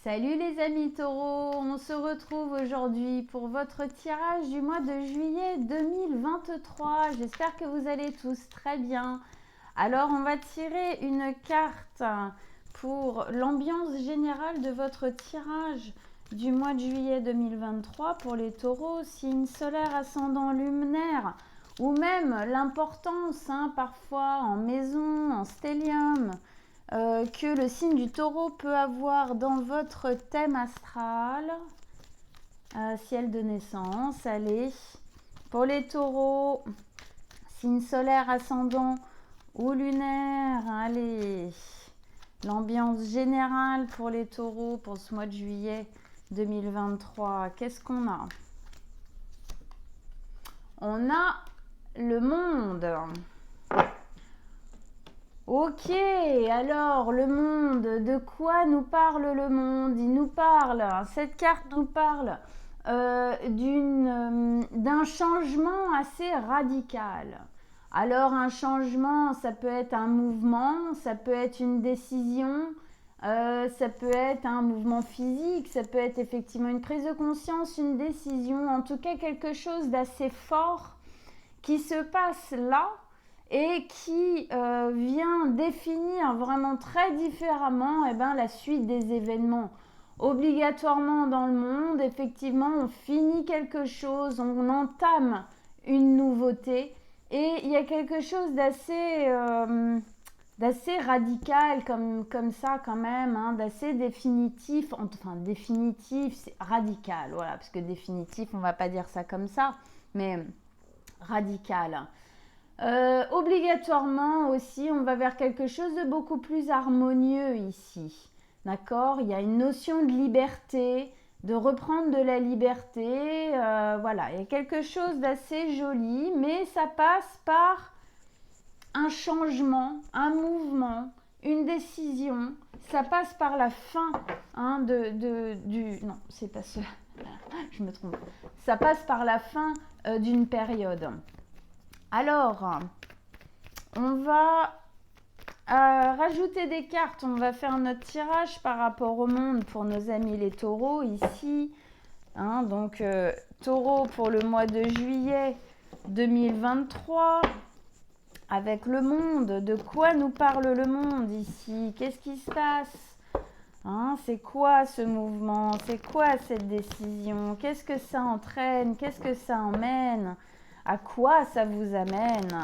Salut les amis taureaux, on se retrouve aujourd'hui pour votre tirage du mois de juillet 2023. J'espère que vous allez tous très bien. Alors on va tirer une carte pour l'ambiance générale de votre tirage du mois de juillet 2023 pour les taureaux, signe solaire, ascendant, lunaire ou même l'importance parfois en maison, en stellium, que le signe du taureau peut avoir dans votre thème astral, ciel de naissance. Allez, pour les taureaux, signe solaire, ascendant ou lunaire, allez, l'ambiance générale pour les taureaux pour ce mois de juillet 2023. Qu'est-ce qu'on a? On a le monde. Ok, alors le monde, de quoi nous parle le monde? Il nous parle, cette carte nous parle d'un changement assez radical. Alors un changement, ça peut être un mouvement, ça peut être une décision, ça peut être un mouvement physique, ça peut être effectivement une prise de conscience, une décision, en tout cas quelque chose d'assez fort qui se passe là et qui vient définir vraiment très différemment la suite des événements. Obligatoirement dans le monde, effectivement, on finit quelque chose, on entame une nouveauté et il y a quelque chose d'assez radical comme ça quand même, d'assez définitif. Enfin, définitif, c'est radical, voilà, parce que définitif, on ne va pas dire ça comme ça, mais radical. Obligatoirement aussi, on va vers quelque chose de beaucoup plus harmonieux ici. D'accord? Il y a une notion de liberté, de reprendre de la liberté. Voilà, il y a quelque chose d'assez joli, mais ça passe par un changement, un mouvement, une décision. Ça passe par la fin du... Non, c'est pas ça. Je me trompe. Ça passe par la fin d'une période. Alors, on va rajouter des cartes. On va faire notre tirage par rapport au monde pour nos amis les taureaux ici. Donc, taureau pour le mois de juillet 2023. Avec le monde, de quoi nous parle le monde ici? Qu'est-ce qui se passe? C'est quoi ce mouvement? C'est quoi cette décision? Qu'est-ce que ça entraîne? Qu'est-ce que ça emmène? À quoi ça vous amène?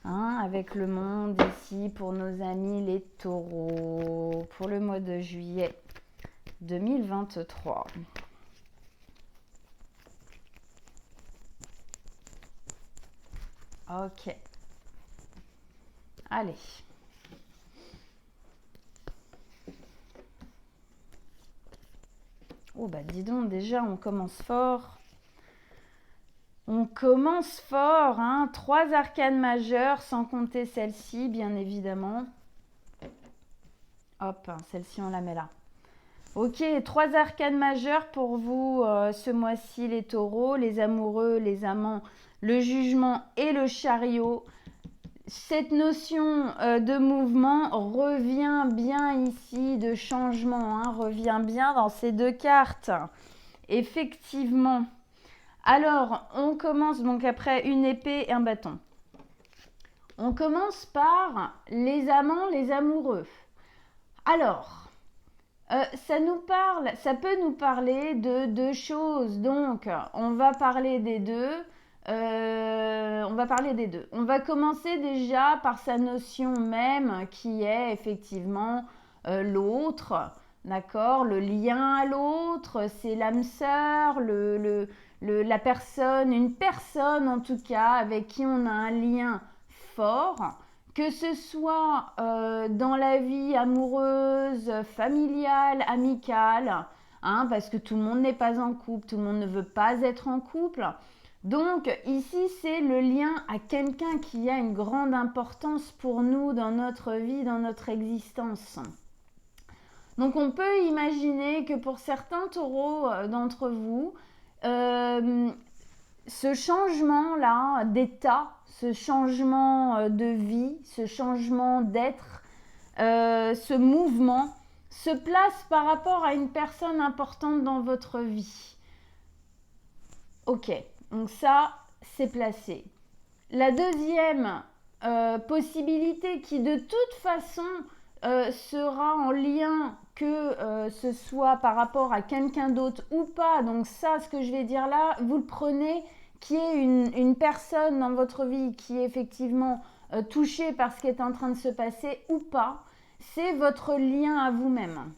Avec le monde ici pour nos amis les taureaux pour le mois de juillet 2023. Ok. Allez. Oh bah dis donc, déjà on commence fort. On commence fort, 3 arcanes majeures, sans compter celle-ci, bien évidemment. Hop, celle-ci on la met là. Ok, 3 arcanes majeures pour vous ce mois-ci, les taureaux, les amoureux, les amants, le jugement et le chariot. Cette notion de mouvement revient bien ici, de changement, revient bien dans ces 2 cartes. Effectivement. Alors, on commence donc après une épée et un bâton. On commence par les amants, les amoureux. Alors, ça peut nous parler de 2 choses. Donc, on va parler des deux. On va commencer déjà par sa notion même qui est effectivement l'autre. D'accord? Le lien à l'autre, c'est l'âme sœur, la personne, une personne en tout cas avec qui on a un lien fort, que ce soit dans la vie amoureuse, familiale, amicale, parce que tout le monde n'est pas en couple, tout le monde ne veut pas être en couple. Donc ici c'est le lien à quelqu'un qui a une grande importance pour nous dans notre vie, dans notre existence. Donc on peut imaginer que pour certains taureaux d'entre vous, ce changement-là d'état, ce changement de vie, ce changement d'être, ce mouvement, se place par rapport à une personne importante dans votre vie. Ok, donc ça, c'est placé. La deuxième possibilité qui de toute façon sera en lien que ce soit par rapport à quelqu'un d'autre ou pas. Donc ça, ce que je vais dire là, vous le prenez, qui est une personne dans votre vie qui est effectivement touchée par ce qui est en train de se passer ou pas. C'est votre lien à vous-même.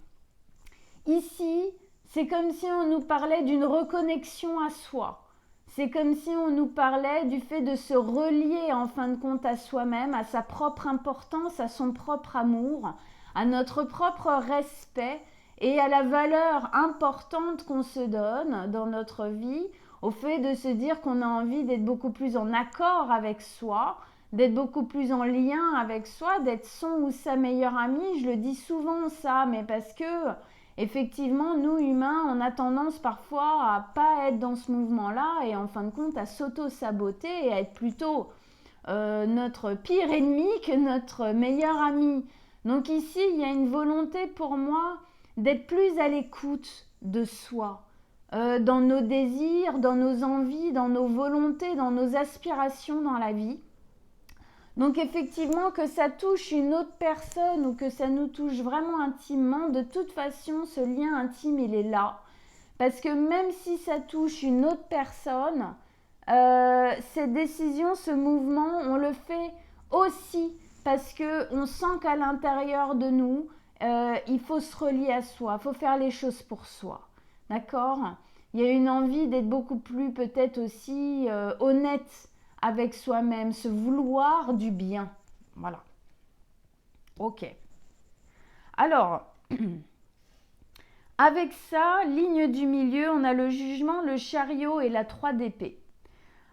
Ici, c'est comme si on nous parlait d'une reconnexion à soi. C'est comme si on nous parlait du fait de se relier en fin de compte à soi-même, à sa propre importance, à son propre amour, à notre propre respect et à la valeur importante qu'on se donne dans notre vie, au fait de se dire qu'on a envie d'être beaucoup plus en accord avec soi, d'être beaucoup plus en lien avec soi, d'être son ou sa meilleure amie. Je le dis souvent ça, mais parce que effectivement, nous humains, on a tendance parfois à pas être dans ce mouvement-là et en fin de compte à s'auto-saboter et à être plutôt notre pire ennemi que notre meilleur ami. Donc ici, il y a une volonté pour moi d'être plus à l'écoute de soi, dans nos désirs, dans nos envies, dans nos volontés, dans nos aspirations dans la vie. Donc effectivement, que ça touche une autre personne ou que ça nous touche vraiment intimement, de toute façon, ce lien intime, il est là. Parce que même si ça touche une autre personne, cette décision, ce mouvement, on le fait aussi parce qu'on sent qu'à l'intérieur de nous, il faut se relier à soi, il faut faire les choses pour soi. D'accord ? Il y a une envie d'être beaucoup plus peut-être aussi honnête avec soi-même, se vouloir du bien. Voilà. Ok. Alors, avec ça, ligne du milieu, on a le jugement, le chariot et la 3 d'épée.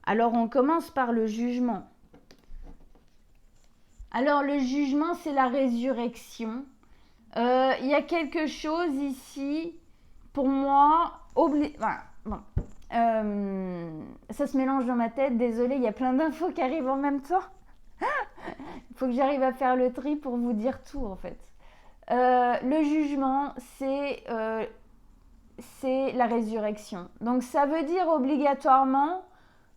Alors, on commence par le jugement. Alors, le jugement, c'est la résurrection. Il y a quelque chose ici, pour moi, ça se mélange dans ma tête, désolée, il y a plein d'infos qui arrivent en même temps. Il faut que j'arrive à faire le tri pour vous dire tout en fait. Le jugement, c'est la résurrection. Donc ça veut dire obligatoirement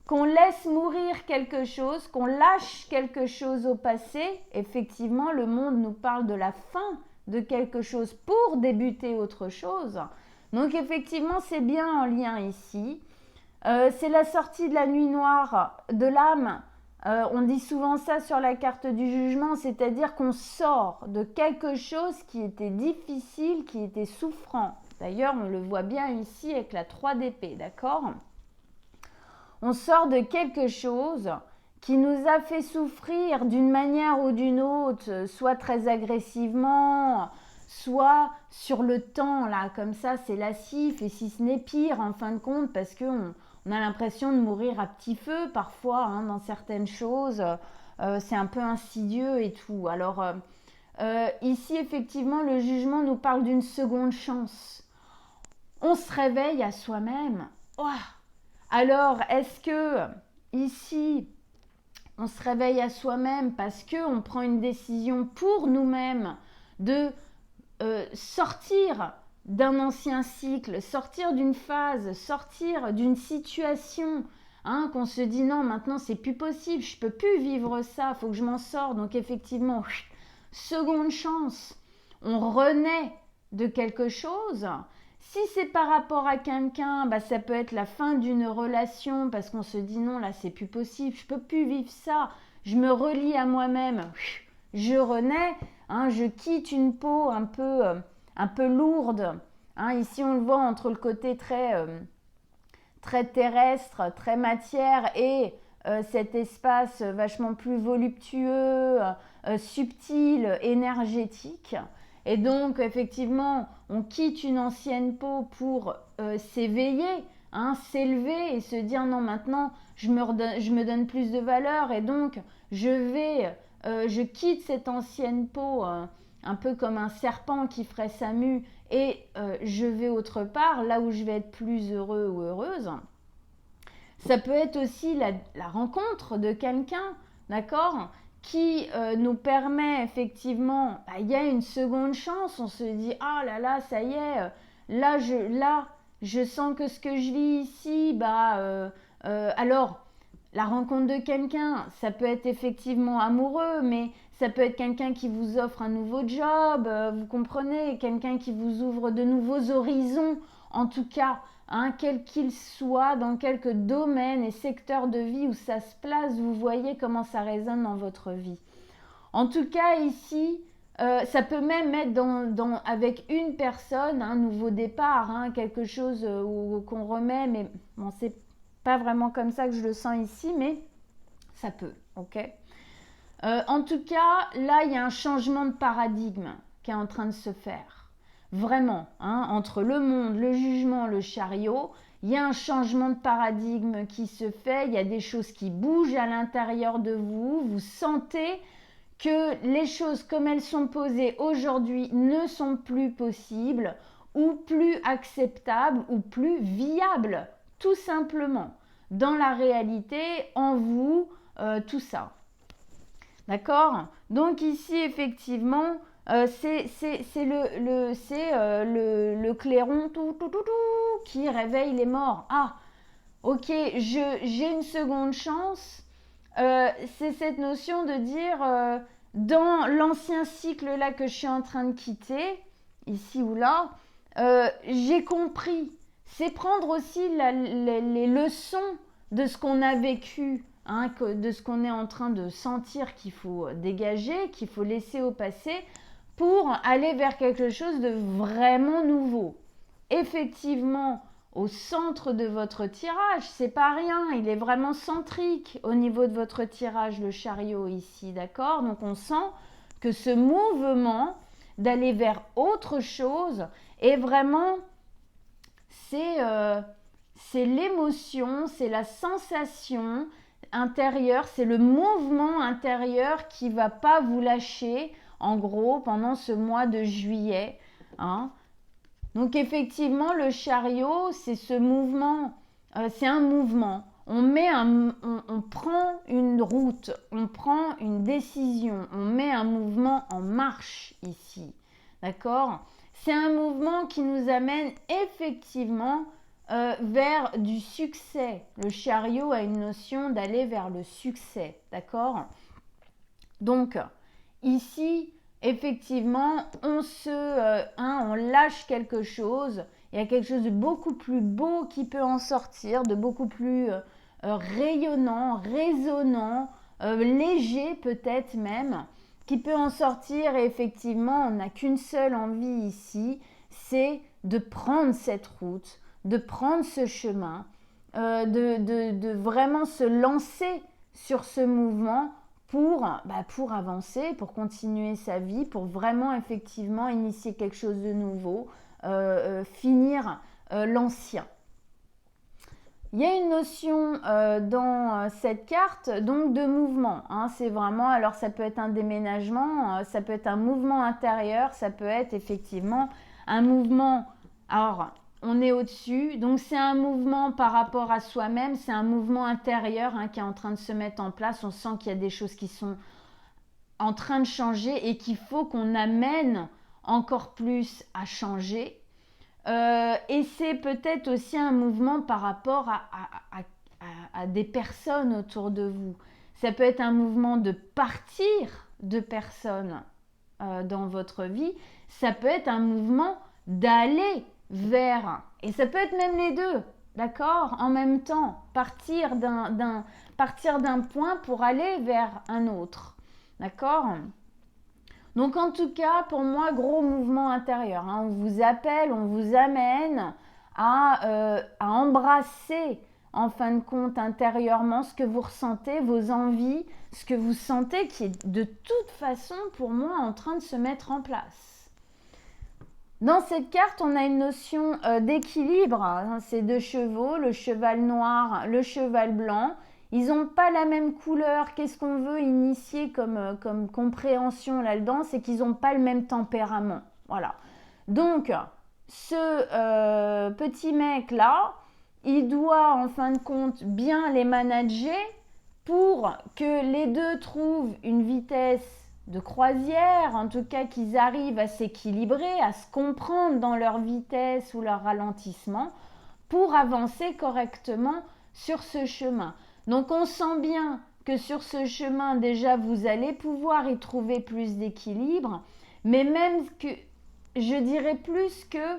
qu'on laisse mourir quelque chose, qu'on lâche quelque chose au passé. Effectivement, le monde nous parle de la fin de quelque chose pour débuter autre chose. Donc effectivement, c'est bien en lien ici. C'est la sortie de la nuit noire de l'âme. On dit souvent ça sur la carte du jugement, c'est-à-dire qu'on sort de quelque chose qui était difficile, qui était souffrant. D'ailleurs, on le voit bien ici avec la 3 d'épée, d'accord ? On sort de quelque chose qui nous a fait souffrir d'une manière ou d'une autre, soit très agressivement, soit sur le temps, là, comme ça, c'est lascif, et si ce n'est pire, en fin de compte, parce qu'on a l'impression de mourir à petit feu, parfois, hein, dans certaines choses, c'est un peu insidieux et tout. Alors, ici, effectivement, le jugement nous parle d'une seconde chance. On se réveille à soi-même. Oh. Alors, est-ce que, ici, on se réveille à soi-même parce qu'on prend une décision pour nous-mêmes de sortir d'un ancien cycle, sortir d'une phase, sortir d'une situation, hein, qu'on se dit non, maintenant c'est plus possible, je peux plus vivre ça, il faut que je m'en sorte. Donc effectivement, seconde chance, on renaît de quelque chose. Si c'est par rapport à quelqu'un, bah, ça peut être la fin d'une relation parce qu'on se dit non, là c'est plus possible, je peux plus vivre ça, je me relie à moi-même, je renais, hein, je quitte une peau un peu lourde. Hein, ici on le voit entre le côté très terrestre, très matière et cet espace vachement plus voluptueux, subtil, énergétique. Et donc, effectivement, on quitte une ancienne peau pour s'éveiller, hein, s'élever et se dire non, maintenant, je me donne plus de valeur et donc, je quitte cette ancienne peau un peu comme un serpent qui ferait sa mue et je vais autre part, là où je vais être plus heureux ou heureuse. Ça peut être aussi la rencontre de quelqu'un, d'accord, qui nous permet effectivement, il y a une seconde chance, on se dit « Ah là là, ça y est, là, je sens que ce que je vis ici, alors, la rencontre de quelqu'un, ça peut être effectivement amoureux, mais ça peut être quelqu'un qui vous offre un nouveau job, vous comprenez, quelqu'un qui vous ouvre de nouveaux horizons, en tout cas, quel qu'il soit, dans quelques domaines et secteurs de vie où ça se place, vous voyez comment ça résonne dans votre vie. En tout cas, ici, ça peut même être avec une personne, un nouveau départ, quelque chose qu'on remet, mais bon, c'est pas vraiment comme ça que je le sens ici, mais ça peut, ok. En tout cas, là, il y a un changement de paradigme qui est en train de se faire. Vraiment, entre le monde, le jugement, le chariot, il y a un changement de paradigme qui se fait, il y a des choses qui bougent à l'intérieur de vous, vous sentez que les choses comme elles sont posées aujourd'hui ne sont plus possibles ou plus acceptables ou plus viables, tout simplement, dans la réalité, en vous, tout ça. D'accord? Donc ici, effectivement, c'est le clairon qui réveille les morts. Ah, ok, j'ai une seconde chance. C'est cette notion de dire, dans l'ancien cycle là que je suis en train de quitter, ici ou là, j'ai compris. C'est prendre aussi les leçons de ce qu'on a vécu, de ce qu'on est en train de sentir qu'il faut dégager, qu'il faut laisser au passé pour aller vers quelque chose de vraiment nouveau. Effectivement, au centre de votre tirage, c'est pas rien, il est vraiment centrique au niveau de votre tirage, le chariot ici, d'accord? Donc on sent que ce mouvement d'aller vers autre chose est vraiment, c'est l'émotion, c'est la sensation intérieure, c'est le mouvement intérieur qui va pas vous lâcher, en gros, pendant ce mois de juillet, Donc effectivement, le chariot, c'est ce mouvement, c'est un mouvement. On prend une route, on prend une décision, on met un mouvement en marche ici, d'accord? C'est un mouvement qui nous amène effectivement vers du succès. Le chariot a une notion d'aller vers le succès, d'accord? Donc, ici, effectivement, on lâche quelque chose. Il y a quelque chose de beaucoup plus beau qui peut en sortir, de beaucoup plus rayonnant, résonnant, léger peut-être même, qui peut en sortir. Et effectivement, on n'a qu'une seule envie ici, c'est de prendre cette route, de prendre ce chemin, de vraiment se lancer sur ce mouvement pour avancer, pour continuer sa vie, pour vraiment effectivement initier quelque chose de nouveau, finir l'ancien. Il y a une notion dans cette carte donc de mouvement. C'est vraiment, alors ça peut être un déménagement, ça peut être un mouvement intérieur, ça peut être effectivement un mouvement. Alors, on est au-dessus, donc c'est un mouvement par rapport à soi-même, c'est un mouvement intérieur qui est en train de se mettre en place. On sent qu'il y a des choses qui sont en train de changer et qu'il faut qu'on amène encore plus à changer. Et c'est peut-être aussi un mouvement par rapport à des personnes autour de vous. Ça peut être un mouvement de partir de personnes dans votre vie. Ça peut être un mouvement d'aller vers, et ça peut être même les deux, d'accord, en même temps, partir d'un point pour aller vers un autre, d'accord. Donc en tout cas, pour moi, gros mouvement intérieur, on vous appelle, on vous amène à embrasser en fin de compte intérieurement ce que vous ressentez, vos envies, ce que vous sentez qui est de toute façon pour moi en train de se mettre en place. Dans cette carte, on a une notion d'équilibre. C'est deux chevaux, le cheval noir, le cheval blanc. Ils n'ont pas la même couleur. Qu'est-ce qu'on veut initier comme compréhension là-dedans? C'est qu'ils n'ont pas le même tempérament. Voilà. Donc, ce petit mec-là, il doit en fin de compte bien les manager pour que les deux trouvent une vitesse de croisière, en tout cas qu'ils arrivent à s'équilibrer, à se comprendre dans leur vitesse ou leur ralentissement, pour avancer correctement sur ce chemin. Donc on sent bien que sur ce chemin, déjà, vous allez pouvoir y trouver plus d'équilibre, mais même que, je dirais plus que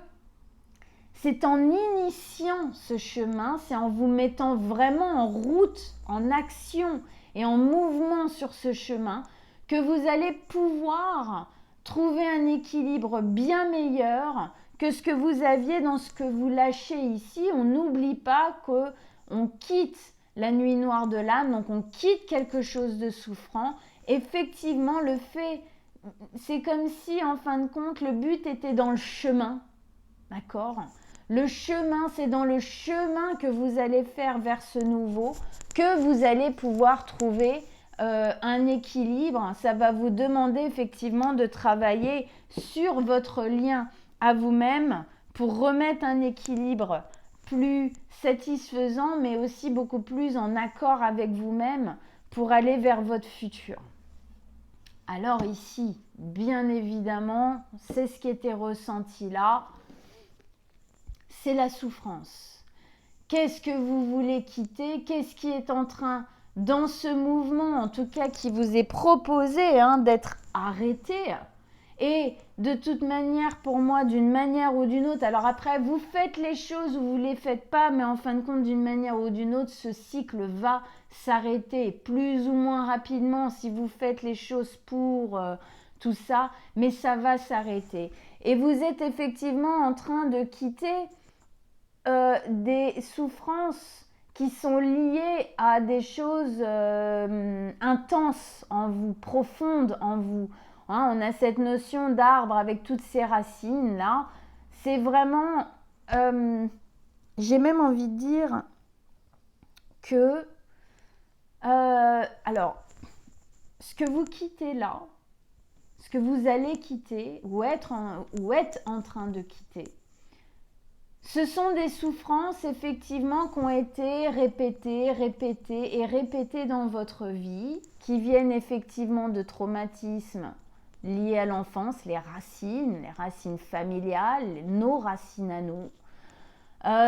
c'est en initiant ce chemin, c'est en vous mettant vraiment en route, en action et en mouvement sur ce chemin que vous allez pouvoir trouver un équilibre bien meilleur que ce que vous aviez dans ce que vous lâchez ici. On n'oublie pas qu'on quitte la nuit noire de l'âme, donc on quitte quelque chose de souffrant. Effectivement, le fait, c'est comme si en fin de compte, le but était dans le chemin, d'accord ? Le chemin, c'est dans le chemin que vous allez faire vers ce nouveau, que vous allez pouvoir trouver un équilibre. Ça va vous demander effectivement de travailler sur votre lien à vous-même pour remettre un équilibre plus satisfaisant, mais aussi beaucoup plus en accord avec vous-même pour aller vers votre futur. Alors ici, bien évidemment, c'est ce qui était ressenti là. C'est la souffrance. Qu'est-ce que vous voulez quitter? Qu'est-ce qui est en train, dans ce mouvement, en tout cas qui vous est proposé, d'être arrêté? Et de toute manière, pour moi, d'une manière ou d'une autre, alors après, vous faites les choses ou vous ne les faites pas, mais en fin de compte, d'une manière ou d'une autre, ce cycle va s'arrêter plus ou moins rapidement si vous faites les choses pour tout ça, mais ça va s'arrêter. Et vous êtes effectivement en train de quitter des souffrances qui sont liées à des choses intenses en vous, profondes en vous. On a cette notion d'arbre avec toutes ces racines là. C'est vraiment, j'ai même envie de dire que, alors, ce que vous quittez là, ce que vous allez quitter ou êtes en train de quitter, ce sont des souffrances effectivement qui ont été répétées et répétées dans votre vie, qui viennent effectivement de traumatismes liés à l'enfance, les racines familiales, nos racines à nous.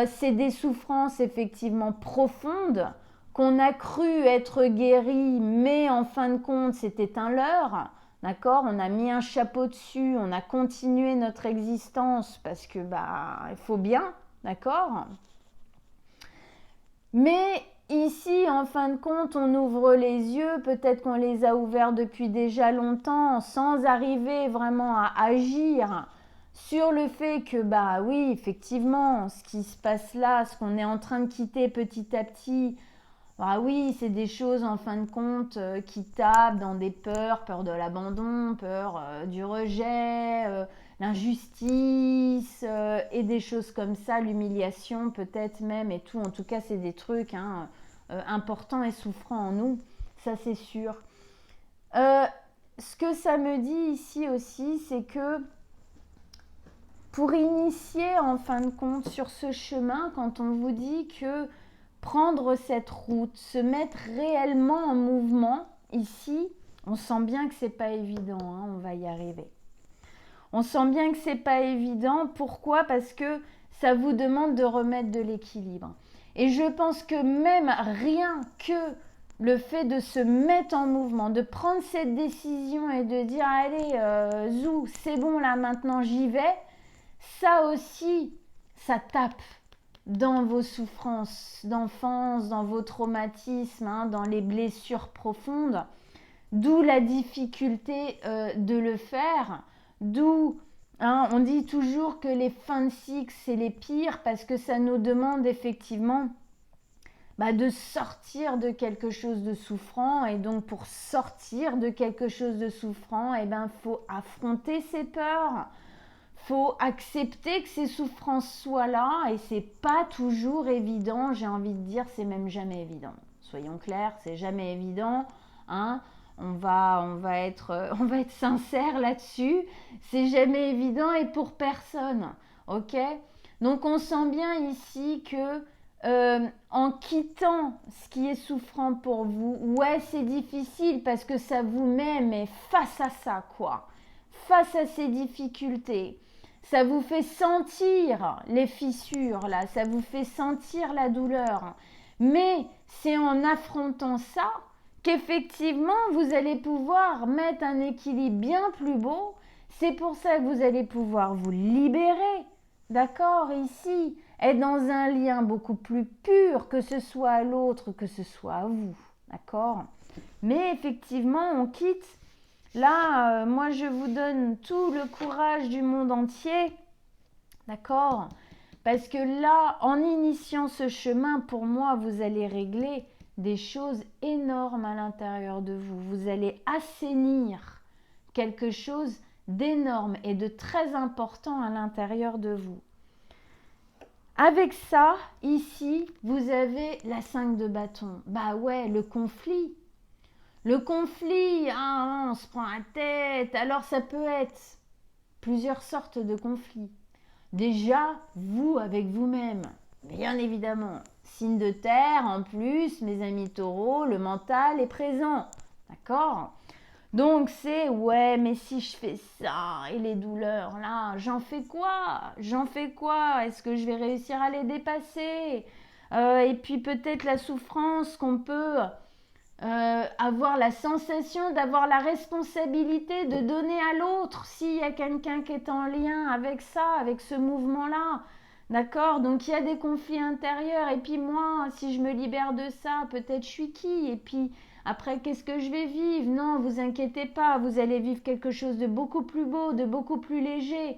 C'est des souffrances effectivement profondes qu'on a cru être guéries, mais en fin de compte c'était un leurre. D'accord, on a mis un chapeau dessus, on a continué notre existence parce que il faut bien, d'accord. Mais ici, en fin de compte, on ouvre les yeux, peut-être qu'on les a ouverts depuis déjà longtemps, sans arriver vraiment à agir sur le fait que, oui, effectivement, ce qui se passe là, ce qu'on est en train de quitter petit à petit, oui, c'est des choses en fin de compte qui tapent dans des peurs, peur de l'abandon, peur du rejet, l'injustice et des choses comme ça, l'humiliation peut-être même et tout. En tout cas, c'est des trucs importants et souffrants en nous, ça c'est sûr. Ce que ça me dit ici aussi, c'est que pour initier en fin de compte sur ce chemin, quand on vous dit que prendre cette route, se mettre réellement en mouvement, ici, on sent bien que c'est pas évident, on va y arriver. On sent bien que c'est pas évident. Pourquoi? Parce que ça vous demande de remettre de l'équilibre. Et je pense que même rien que le fait de se mettre en mouvement, de prendre cette décision et de dire allez, zou, c'est bon là maintenant j'y vais, ça aussi, ça tape dans vos souffrances d'enfance, dans vos traumatismes, dans les blessures profondes, d'où la difficulté de le faire, d'où on dit toujours que les fins de cycle c'est les pires parce que ça nous demande effectivement de sortir de quelque chose de souffrant, et donc pour sortir de quelque chose de souffrant, faut affronter ses peurs. Faut accepter que ces souffrances soient là et c'est pas toujours évident, j'ai envie de dire, c'est même jamais évident. Soyons clairs, c'est jamais évident, on va être sincère là-dessus, c'est jamais évident et pour personne, ok? Donc on sent bien ici que en quittant ce qui est souffrant pour vous. Ouais, c'est difficile parce que ça vous met, mais face à ça, quoi. Face à ces difficultés. Ça vous fait sentir les fissures, là. Ça vous fait sentir la douleur. Mais c'est en affrontant ça qu'effectivement, vous allez pouvoir mettre un équilibre bien plus beau. C'est pour ça que vous allez pouvoir vous libérer. D'accord, ici, être dans un lien beaucoup plus pur, que ce soit à l'autre, que ce soit à vous. D'accord? Mais effectivement, on quitte. Là, moi, je vous donne tout le courage du monde entier. D'accord? Parce que là, en initiant ce chemin, pour moi, vous allez régler des choses énormes à l'intérieur de vous. Vous allez assainir quelque chose d'énorme et de très important à l'intérieur de vous. Avec ça, ici, vous avez la 5 de bâton. Bah ouais, le conflit. Le conflit, hein, on se prend la tête. Alors ça peut être plusieurs sortes de conflits. Déjà, vous avec vous-même, bien évidemment. Signe de terre, en plus, mes amis taureaux, le mental est présent. D'accord ? Donc c'est, ouais, mais si je fais ça, et les douleurs, là, j'en fais quoi? J'en fais quoi? Est-ce que je vais réussir à les dépasser? Et puis peut-être la souffrance qu'on peut avoir la sensation d'avoir la responsabilité de donner à l'autre s'il y a quelqu'un qui est en lien avec ça, avec ce mouvement-là. D'accord? Donc il y a des conflits intérieurs. Et puis moi, si je me libère de ça, peut-être je suis qui? Et puis après, qu'est-ce que je vais vivre? Non, vous inquiétez pas, vous allez vivre quelque chose de beaucoup plus beau, de beaucoup plus léger.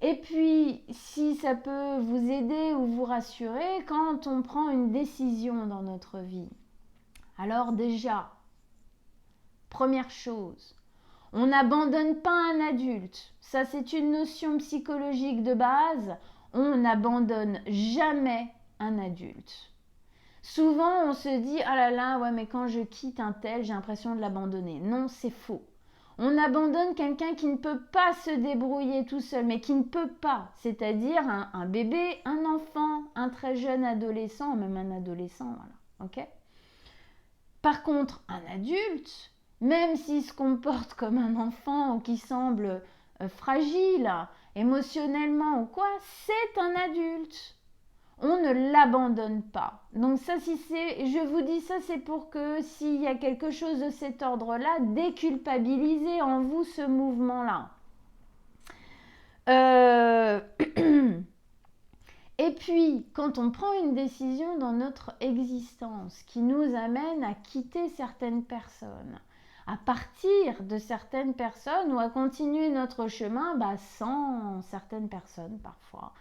Et puis, si ça peut vous aider ou vous rassurer, quand on prend une décision dans notre vie, alors déjà, première chose, on n'abandonne pas un adulte. Ça, c'est une notion psychologique de base. On n'abandonne jamais un adulte. Souvent, on se dit « Ah là là, ouais, mais quand je quitte un tel, j'ai l'impression de l'abandonner. » Non, c'est faux. On abandonne quelqu'un qui ne peut pas se débrouiller tout seul, mais qui ne peut pas. C'est-à-dire un bébé, un enfant, un très jeune adolescent, même un adolescent, voilà. Ok ? Par contre, un adulte, même s'il se comporte comme un enfant ou qui semble fragile, émotionnellement ou quoi, c'est un adulte. On ne l'abandonne pas. Donc ça, je vous dis ça, c'est pour que s'il y a quelque chose de cet ordre-là, déculpabilisez en vous ce mouvement-là. Et puis, quand on prend une décision dans notre existence qui nous amène à quitter certaines personnes, à partir de certaines personnes ou à continuer notre chemin sans certaines personnes parfois,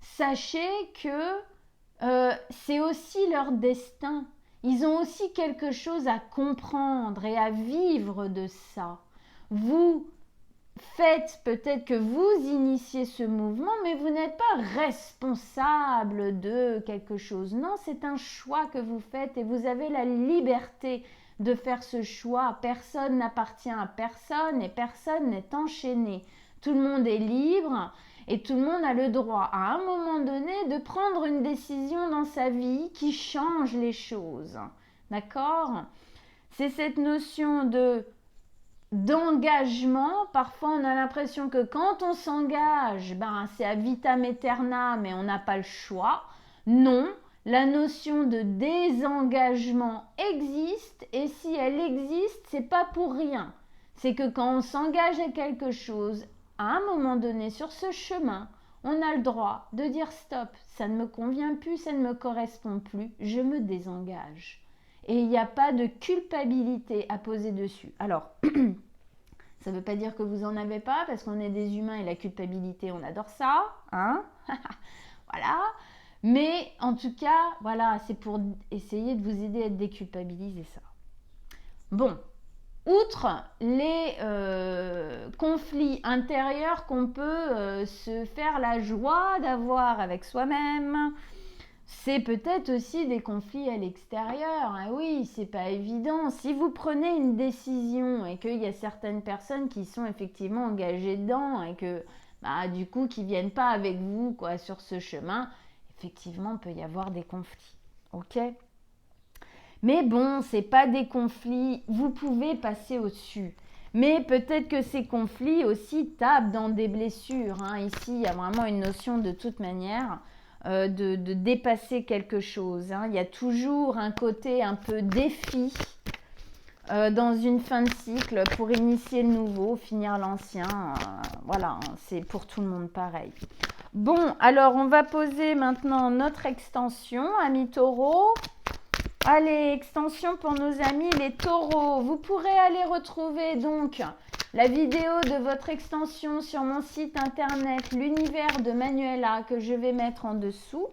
sachez que c'est aussi leur destin. Ils ont aussi quelque chose à comprendre et à vivre de ça. Vous faites peut-être que vous initiez ce mouvement, mais vous n'êtes pas responsable de quelque chose. Non, c'est un choix que vous faites et vous avez la liberté de faire ce choix. Personne n'appartient à personne et personne n'est enchaîné. Tout le monde est libre et tout le monde a le droit à un moment donné de prendre une décision dans sa vie qui change les choses. D'accord ? C'est cette notion d'engagement. Parfois on a l'impression que quand on s'engage, c'est à vitam aeternam mais on n'a pas le choix. Non, la notion de désengagement existe et si elle existe, c'est pas pour rien. C'est que quand on s'engage à quelque chose, à un moment donné sur ce chemin, on a le droit de dire stop, ça ne me convient plus, ça ne me correspond plus, je me désengage. Et il n'y a pas de culpabilité à poser dessus. Alors, ça ne veut pas dire que vous n'en avez pas, parce qu'on est des humains et la culpabilité, on adore ça. Hein. Voilà. Mais en tout cas, voilà, c'est pour essayer de vous aider à déculpabiliser ça. Bon, outre les conflits intérieurs qu'on peut se faire la joie d'avoir avec soi-même, c'est peut-être aussi des conflits à l'extérieur. Ah oui, c'est pas évident. Si vous prenez une décision et qu'il y a certaines personnes qui sont effectivement engagées dedans et que du coup qui viennent pas avec vous sur ce chemin, effectivement, il peut y avoir des conflits. Ok? Mais bon, c'est pas des conflits, vous pouvez passer au-dessus. Mais peut-être que ces conflits aussi tapent dans des blessures. Hein. Ici, il y a vraiment une notion de toute manière de dépasser quelque chose. Hein. Il y a toujours un côté un peu défi dans une fin de cycle pour initier le nouveau, finir l'ancien. Voilà, c'est pour tout le monde pareil. Bon, alors on va poser maintenant notre extension, amis taureaux. Allez, extension pour nos amis les taureaux. Vous pourrez aller retrouver donc la vidéo de votre extension sur mon site internet, l'univers de Manuela, que je vais mettre en dessous.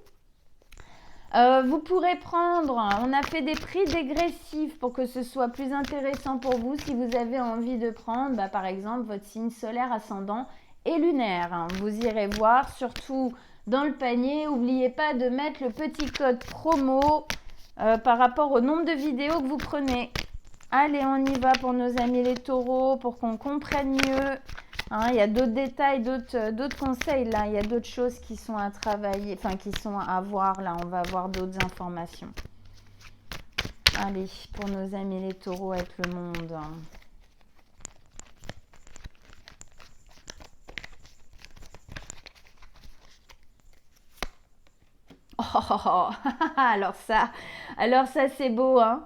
Vous pourrez prendre, on a fait des prix dégressifs pour que ce soit plus intéressant pour vous si vous avez envie de prendre, par exemple, votre signe solaire, ascendant et lunaire. Vous irez voir, surtout dans le panier. N'oubliez pas de mettre le petit code promo par rapport au nombre de vidéos que vous prenez. Allez, on y va pour nos amis les taureaux, pour qu'on comprenne mieux. Hein, il y a d'autres détails, d'autres conseils là. Il y a d'autres choses qui sont à travailler, enfin qui sont à voir là. On va avoir d'autres informations. Allez, pour nos amis les taureaux avec le monde. Oh, alors ça c'est beau, hein.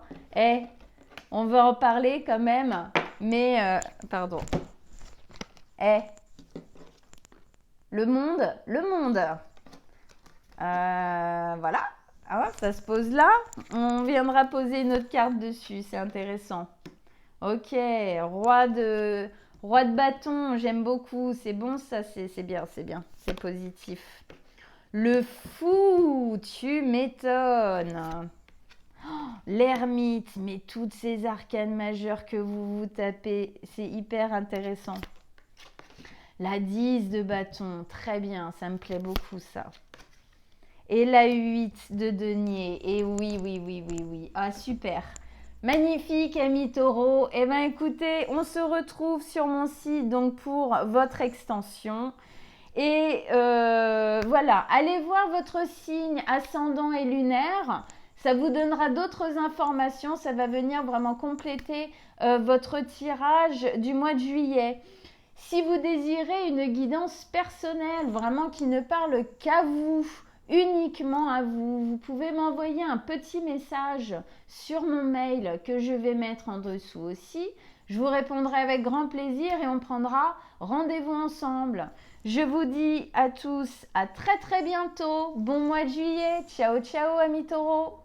On va en parler quand même, mais pardon. Le monde. Voilà, ça se pose là. On viendra poser une autre carte dessus, c'est intéressant. Ok, roi de bâton, j'aime beaucoup, c'est bon ça, c'est bien, c'est positif. Le fou, tu m'étonnes. L'ermite, mais toutes ces arcanes majeures que vous tapez, c'est hyper intéressant. La 10 de bâton, très bien, ça me plaît beaucoup ça. Et la 8 de denier, et oui. Ah, super. Magnifique, amis taureaux. Eh bien, écoutez, on se retrouve sur mon site donc pour votre extension. Et voilà, allez voir votre signe ascendant et lunaire. Ça vous donnera d'autres informations. Ça va venir vraiment compléter votre tirage du mois de juillet. Si vous désirez une guidance personnelle, vraiment qui ne parle qu'à vous, uniquement à vous, vous pouvez m'envoyer un petit message sur mon mail que je vais mettre en dessous aussi. Je vous répondrai avec grand plaisir et on prendra rendez-vous ensemble. Je vous dis à tous à très bientôt. Bon mois de juillet. Ciao, ciao, amis taureaux.